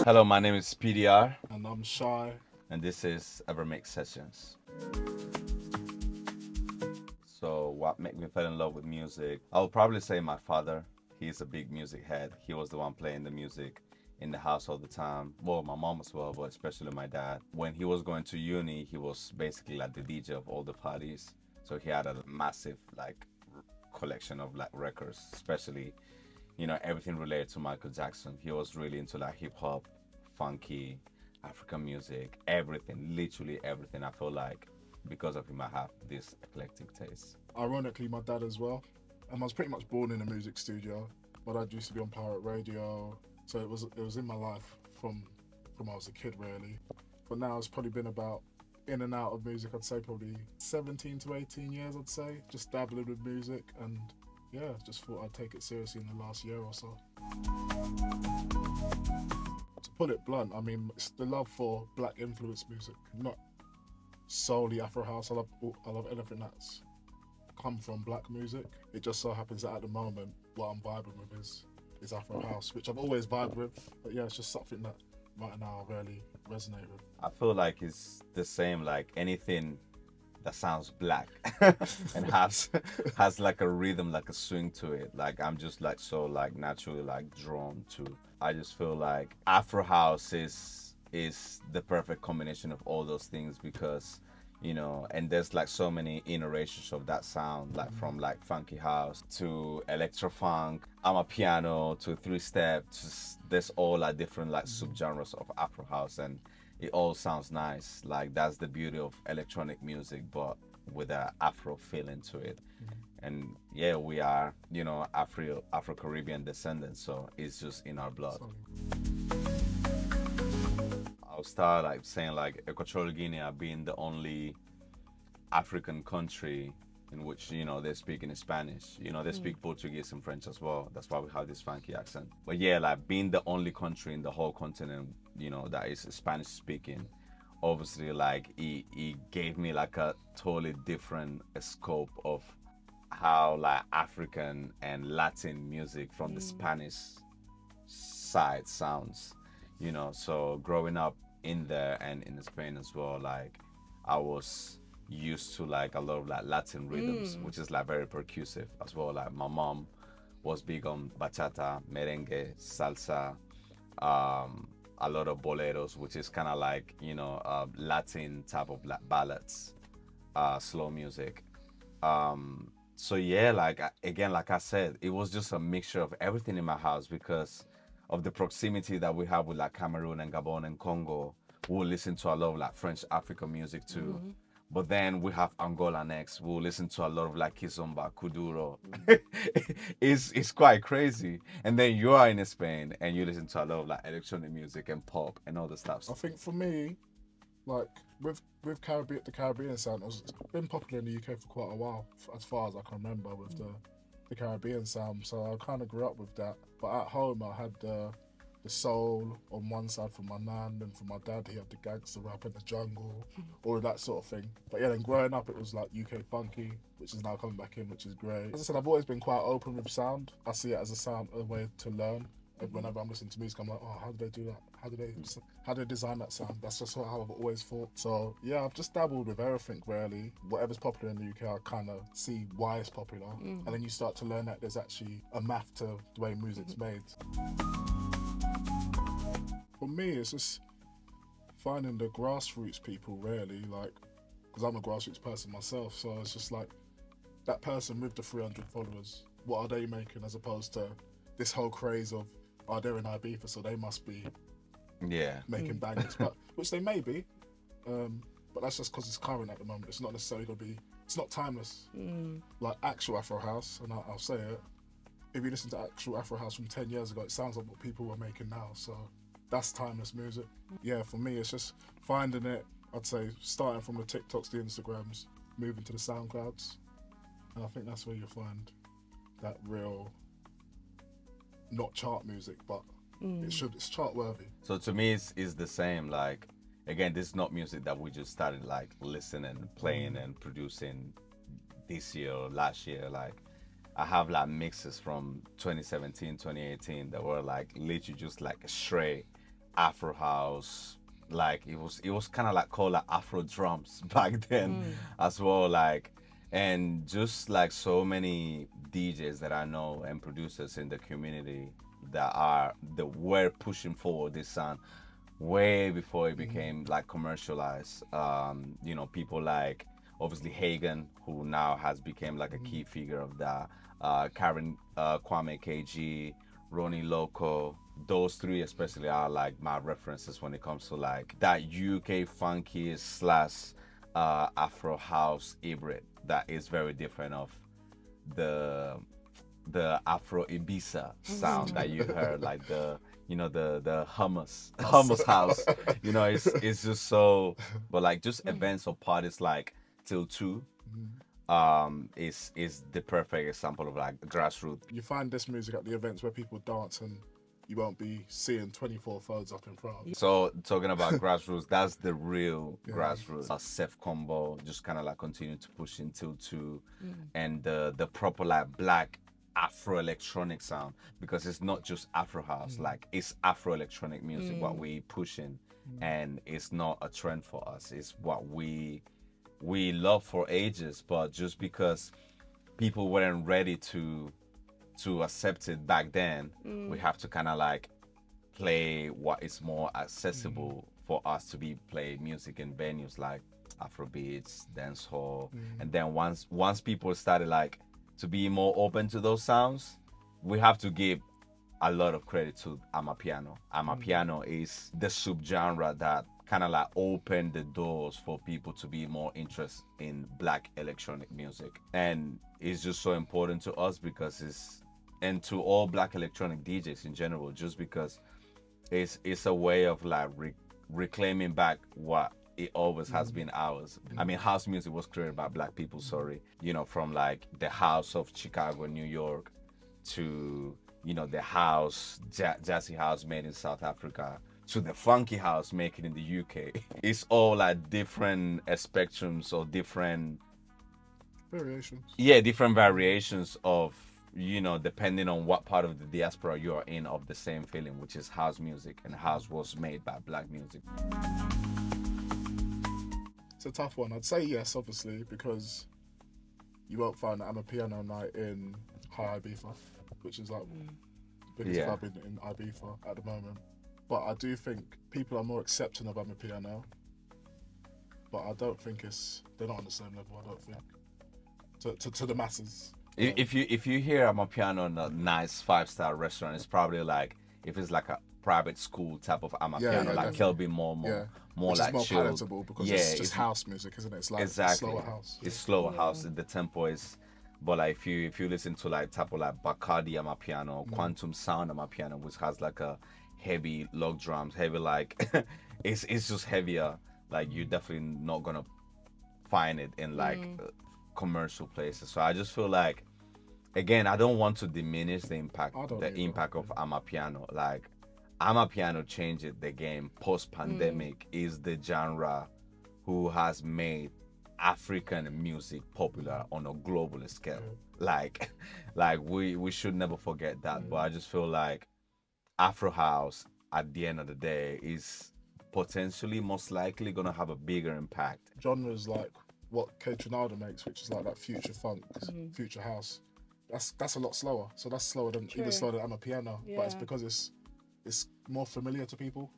Hello, my name is PDR. And I'm Shy. And this is Evermix Sessions. So what made me fall in love with music? I would probably say my father. He's a big music head. He was the one playing the music in the house all the time. Well, my mom as well, but especially my dad. When he was going to uni, he was basically like the DJ of all the parties. So he had a massive collection of records, especially, everything related to Michael Jackson. He was really into hip hop, funky, African music, everything, literally everything. I feel like because of him, I have this eclectic taste. Ironically, my dad as well. I was pretty much born in a music studio. My dad used to be on pirate radio, so it was in my life from I was a kid, really. But now it's probably been about in and out of music. I'd say probably 17 to 18 years. I'd say just dabbling with music, and yeah, just thought I'd take it seriously in the last year or so. To put it blunt, I mean, it's the love for black influenced music, not solely Afrohouse. I love anything that's come from black music. It just so happens that at the moment, what I'm vibing with is Afrohouse, which I've always vibed with. But yeah, it's just something that right now I really resonate with. I feel like it's the same, like anything that sounds black and has like a rhythm, like a swing to it. Like I'm just so naturally drawn to. I just feel like Afrohouse is the perfect combination of all those things because and there's so many iterations of that sound, from funky house to electro funk, Amapiano to three step. There's all different subgenres of Afro house, and it all sounds nice. That's the beauty of electronic music, but with an Afro feeling to it. And yeah, we are Afro-Caribbean descendants, so it's just in our blood. I'll start saying Equatorial Guinea being the only African country in which they speak in Spanish. They speak Portuguese and French as well. That's why we have this funky accent. But yeah, being the only country in the whole continent that is Spanish speaking, obviously it gave me a totally different scope of how African and Latin music from the Spanish side sounds. So growing up in there and in Spain as well, I was used to a lot of Latin rhythms, which is very percussive as well. My mom was big on bachata, merengue, salsa, a lot of boleros, which is kind of Latin type of ballads, slow music. So yeah, again, like I said, it was just a mixture of everything in my house because of the proximity that we have with Cameroon and Gabon and Congo. We'll listen to a lot of French African music too. But then we have Angola next. We'll listen to a lot of Kizomba, Kuduro. It's quite crazy. And then you are in Spain and you listen to a lot of electronic music and pop and all the stuff. I think for me, with the Caribbean sound, it's been popular in the UK for quite a while, as far as I can remember, with the Caribbean sound. So I kind of grew up with that. But at home, I had the soul on one side from my nan, and from my dad, he had the gangster rap and the jungle, all of that sort of thing. But yeah, then growing up, it was UK funky, which is now coming back in, which is great. As I said, I've always been quite open with sound. I see it as a way to learn. Whenever I'm listening to music, I'm like, oh, how do they do that? How do they design that sound? That's just how I've always thought. So yeah, I've just dabbled with everything really. Whatever's popular in the UK, I kind of see why it's popular, and then you start to learn that there's actually a math to the way music's made. For me, it's just finding the grassroots people really, because I'm a grassroots person myself. So it's just that person with the 300 followers. What are they making as opposed to this whole craze of, oh, they're in Ibiza, so they must be making bangers, but which they may be, but that's just because it's current at the moment. It's not necessarily gonna be. It's not timeless. Like actual Afrohouse, and I'll say it. If you listen to actual Afrohouse from 10 years ago, it sounds like what people were making now. So that's timeless music. Yeah, for me, it's just finding it. I'd say starting from the TikToks, the Instagrams, moving to the SoundClouds, and I think that's where you'll find that real, not chart music, but it's chart worthy. So to me, it's the same. Again, this is not music that we just started listening and playing and producing this year or last year. I have like mixes from 2017, 2018 that were like literally just like straight Afrohouse. Like it was kind of like called like Afro drums back then as well. Like, and just like so many DJs that I know and producers in the community that were pushing forward this sound way before it became like commercialized. People like obviously Hagen, who now has become like a key figure of that. Karen, Kwame KG, Ronnie Loco. Those three especially are like my references when it comes to like that UK funky slash Afro house hybrid that is very different of the Afro Ibiza sound that you heard, like the hummus house. It's just so. But like just events or parties like till 2 is the perfect example of like grassroots. You find this music at the events where people dance and you won't be seeing 24 phones up in front. So talking about grassroots, that's the real grassroots. Seth Combo just kind of like continue to push until 2, and the proper like black Afro electronic sound, because it's not just Afro house, like it's Afro electronic music what we pushing, and it's not a trend for us. It's what we love for ages, but just because people weren't ready to accept it back then, we have to kind of like play what is more accessible for us to be play music in venues like Afrobeats, dancehall, and then once people started like to be more open to those sounds, we have to give a lot of credit to Amapiano. Amapiano is the subgenre that kind of like opened the doors for people to be more interested in black electronic music, and it's just so important to us because and to all black electronic DJs in general, just because it's a way of like reclaiming back what it always has been ours. I mean, house music was created by black people, from like the house of Chicago, New York, to, the house, jazzy house made in South Africa, to the funky house making in the UK. It's all like different spectrums or different variations. Yeah, different variations of, depending on what part of the diaspora you are in, of the same feeling, which is house music, and house was made by black music. It's a tough one. I'd say yes, obviously, because you won't find an Amapiano night in High Ibiza, which is like the biggest club in Ibiza at the moment. But I do think people are more accepting of Amapiano, but I don't think they're not on the same level, I don't think, to the masses. If you hear Amapiano in a nice 5-star restaurant, it's probably like, if it's like a private school type of Amapiano, like Qube, more like more chilled. palatable because it's just house music, isn't it? It's like slower house. It's slower house. The tempo is, but like if you listen to like type of like Bacardi Amapiano, Quantum Sound Amapiano, which has like a heavy log drums, heavy like it's just heavier. Like you're definitely not gonna find it in like commercial places. So I just feel like, again, I don't want to diminish the impact of Amapiano. Like Amapiano changed the game post-pandemic. Is the genre who has made African music popular on a global scale. Like we should never forget that. But I just feel like Afrohouse at the end of the day is potentially most likely gonna have a bigger impact. Genres like what K Trinado makes, which is like that future funk, future house. That's a lot slower. So that's slower than even slower than Amapiano. But it's because it's more familiar to people.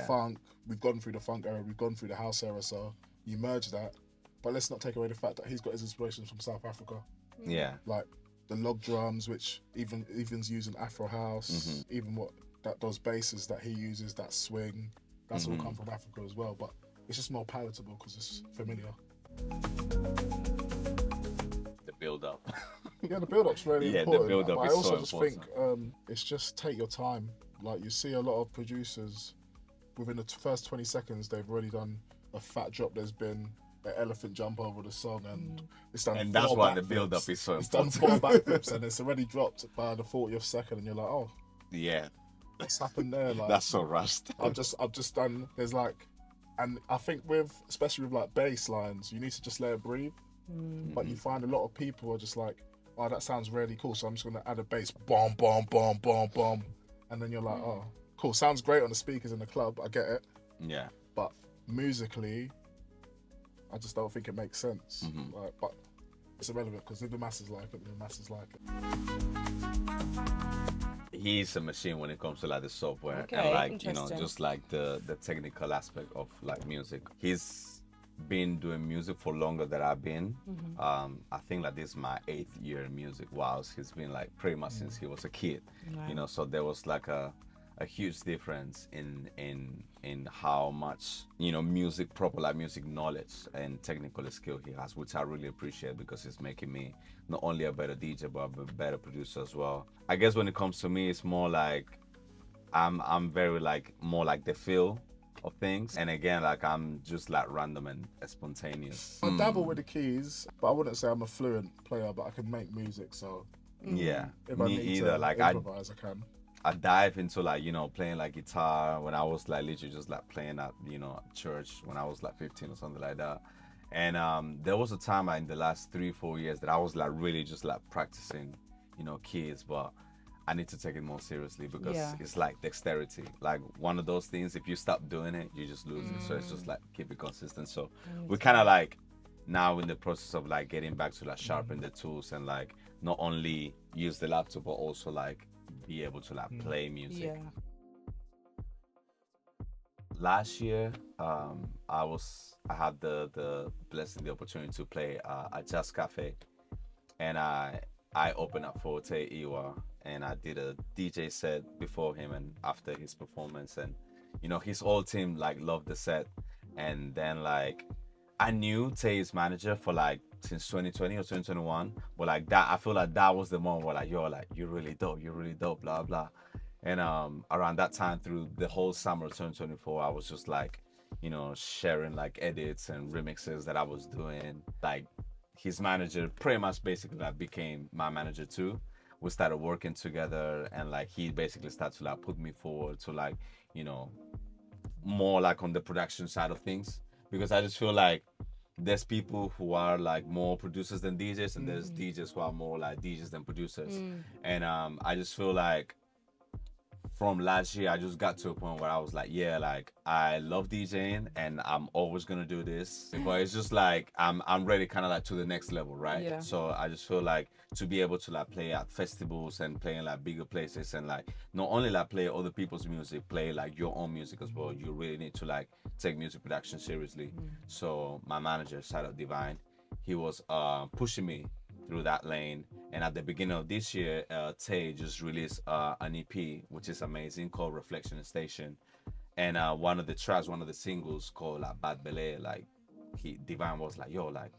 Funk, we've gone through the funk era, we've gone through the house era, so you merge that. But let's not take away the fact that he's got his inspirations from South Africa. Like the log drums, which even's using Afro house, even what those basses that he uses, that swing, that's all come from Africa as well. But it's just more palatable because it's familiar. The build up. Yeah, the build up's really important. The build up but is I also so just important. think it's just take your time. Like you see a lot of producers within the first 20 seconds, they've already done a fat drop. There's been an elephant jump over the song, and it's done. And that's why the build up is so important. It's done 4 backflips, and it's already dropped by the 40th second, and you're like, oh, yeah, what's happened there? Like that's so rushed. I've just done. There's like, and I think especially with like bass lines, you need to just let it breathe. But you find a lot of people are just like, oh, that sounds really cool, so I'm just gonna add a bass, bomb, bomb, bomb, bomb, bomb, and then you're like, oh, cool, sounds great on the speakers in the club, I get it, Yeah. but musically, I just don't think it makes sense. Like, but it's irrelevant because if the masses like it, the masses like it. He's a machine when it comes to like the software Okay, and like interesting. just like the technical aspect of like music. He's been doing music for longer than I've been. I think like this is my 8th year in music, whilst he's been like pretty much since he was a kid. Wow. So there was like a huge difference in how much music, proper like music knowledge and technical skill he has, which I really appreciate because it's making me not only a better DJ but a better producer as well. I guess when it comes to me, it's more like I'm very like more like the feel of things, and again like I'm just like random and spontaneous. I dabble with the keys, but I wouldn't say I'm a fluent player, but I can make music, so Yeah, if I me need either. to Like improvise, I can. I dive into like playing like guitar when I was like literally just like playing at church when I was like 15 or something like that. And there was a time like, in the last 3-4 years that I was like really just like practicing keys, but I need to take it more seriously because it's like dexterity, like one of those things, if you stop doing it you just lose it. So it's just like keep it consistent. So we're kind of like now in the process of like getting back to like sharpen the tools and like not only use the laptop but also like be able to like play music. Yeah. Last year I had the blessing, the opportunity to play a jazz cafe, and I opened up for Tay Iwar, and I did a DJ set before him and after his performance, and his whole team like loved the set. And then like I knew Tay's manager for like since 2020 or 2021, but like that I feel like that was the moment where like you're really dope, blah blah. And around that time through the whole summer of 2024 I was just like sharing like edits and remixes that I was doing. Like his manager pretty much basically like became my manager too. We started working together, and like he basically started to like put me forward to like more like on the production side of things, because I just feel like there's people who are like more producers than DJs, and there's DJs who are more like DJs than producers. And I just feel like from last year I just got to a point where I was like, yeah, like I love DJing and I'm always gonna do this, but it's just like I'm ready kind of like to the next level, right? Yeah. So I just feel like to be able to like play at festivals and play in like bigger places, and like not only like play other people's music, play like your own music as well, you really need to like take music production seriously. So my manager, shout out Divine, he was pushing me through that lane. And at the beginning of this year, Tay just released an EP, which is amazing, called Reflection Station. And one of the tracks, one of the singles called like Bad Belay, like Divine was like, yo, like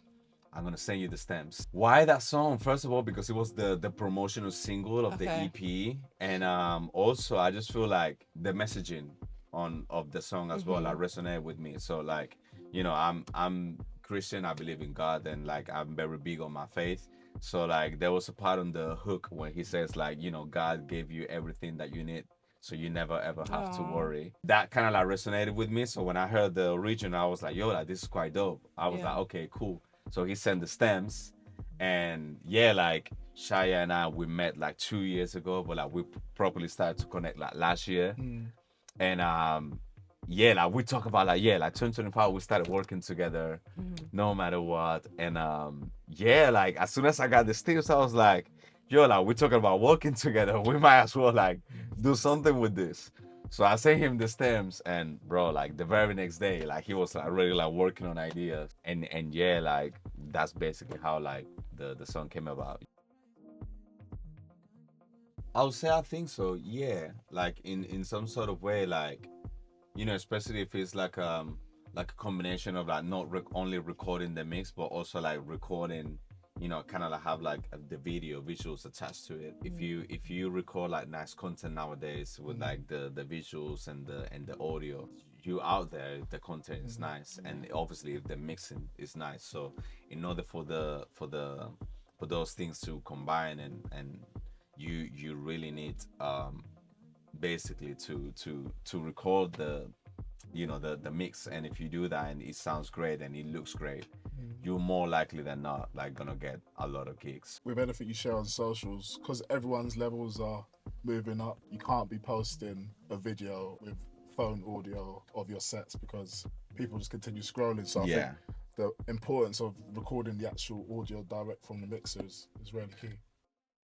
I'm gonna send you the stems. Why that song? First of all, because it was the promotional single of the EP, and also I just feel like the messaging of the song as well like resonated with me. So like I'm Christian, I believe in God, and like I'm very big on my faith. So like there was a part on the hook when he says like God gave you everything that you need, so you never ever have to worry. That kind of like resonated with me. So when I heard the original, I was like, yo, like this is quite dope. I was like, okay, cool. So he sent the stems, and yeah, like Shia and I, we met like 2 years ago, but like we properly started to connect like last year. And yeah, like we talk about like 2025 we started working together no matter what. And yeah, like as soon as I got the stems, I was like, yo, like we're talking about working together, we might as well like do something with this. So I sent him the stems, and bro, like the very next day, like he was like really like working on ideas, and yeah, like that's basically how like the song came about. I would say I think so, yeah, like in some sort of way, like especially if it's like a combination of like not only recording the mix but also like recording, kind of like have like the video visuals attached to it. If you record like nice content nowadays with like the visuals and the audio, you out there, the content is nice, and obviously the mixing is nice. So in order for those things to combine, and you really need basically to record the the mix. And if you do that and it sounds great and it looks great, you're more likely than not like gonna get a lot of gigs. With anything you share on socials, because everyone's levels are moving up, you can't be posting a video with phone audio of your sets because people just continue scrolling. So I think the importance of recording the actual audio direct from the mixers is really key.